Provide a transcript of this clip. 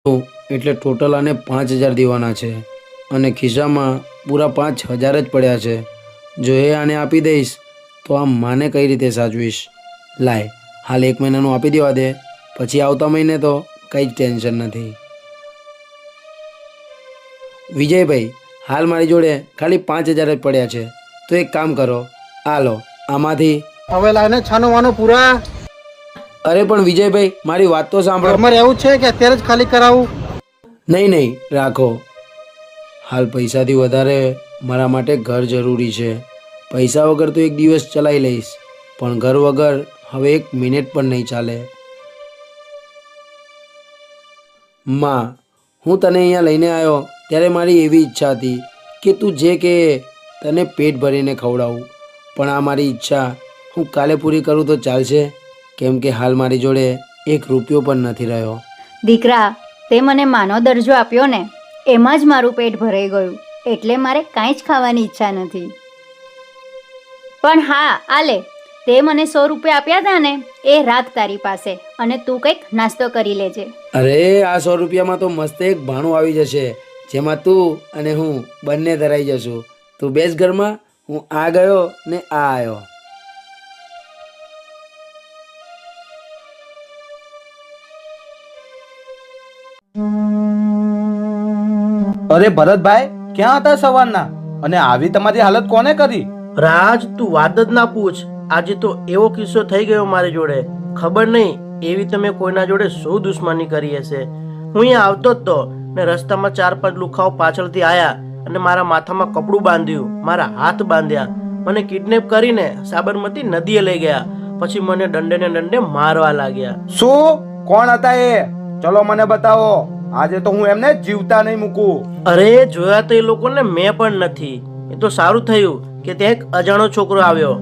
એટલે ટોટલ આને 5,000 દેવાના છે અને ખિસ્સામાં પૂરા 5,000 જ પડ્યા છે. જો એ આને આપી દઈશ તો આ માને કઈ રીતે સાચવીશ? લાય હાલ 1 મહિનાનું આપી દેવા દે, પછી આવતા મહિને તો કંઈ જ ટેન્શન નથી. વિજયભાઈ, હાલ મારી જોડે ખાલી 5,000 જ પડ્યા છે, તો એક કામ કરો, આ લો, આમાંથી. હવે લાઈને છાનો વાનો પૂરા. અરે પણ વિજયભાઈ, મારી વાત તો સાંભળો. અમારે એવું છે કે અત્યારે જ ખાલી કરાવું? નહીં નહીં, રાખો. હાલ પૈસાથી વધારે મારા માટે ઘર જરૂરી છે. પૈસા વગર તો એક દિવસ ચલાવી લઈશ, પણ ઘર વગર હવે 1 મિનિટ પણ નહીં ચાલે. માં, હું તને અહીંયા લઈને આવ્યો ત્યારે મારી એવી ઈચ્છા હતી કે તું જે કે તને પેટ ભરીને ખવડાવું, પણ આ મારી ઈચ્છા હું કાલે પૂરી કરું તો ચાલશે? કેમ કે હાલ મારી જોડે 1 રૂપિયો પણ નથી રહ્યો. દીકરા, તે મને માનો દરજ્જો આપ્યો ને, એમાં જ મારું પેટ ભરાઈ ગયું, એટલે મારે કાંઈ જ ખાવાની ઈચ્છા નથી. પણ હા, આ લે, તે મને 100 રૂપિયા આપ્યા હતા ને, એ રાખ તારી પાસે, અને તું કંઈક નાસ્તો કરી લેજે. અરે આ 100 રૂપિયામાં તો મસ્ત એક ભાણું આવી જશે, જેમાં તું અને હું બંને ધરાઈ જશું. તું બેસ ઘરમાં, હું આ ગયો ને આ આવ્યો. અરે ભરતભાઈ, ક્યાં હતા સવારના? અને આવી તમારી હાલત કોને કરી? રાજ, તું વાત જ ના પૂછ. આજે તો એવો કિસ્સો થઈ ગયો મારી જોડે, ખબર નહીં એવી તમે કોઈના જોડે શું દુશ્મની કરી હશે. હું અહીંયા આવતો જ તો ને રસ્તામાં 4-5 લુખાઓ પાછળથી આયા અને મારા માથામાં કપડું બાંધ્યું, મારા હાથ બાંધ્યા, મને કિડનેપ કરીને સાબરમતી નદીએ લઈ ગયા, પછી મને દંડે ને દંડે મારવા લાગ્યા. શું? કોણ હતા એ? ચલો મને બતાવો. આજે તો હું એમને જીવતા નહીં મૂકું. અરે જોયા તો એ લોકોને મેં પણ નથી. એ તો સારું થયું કે ત્યાં એક અજાણો છોકરો આવ્યો.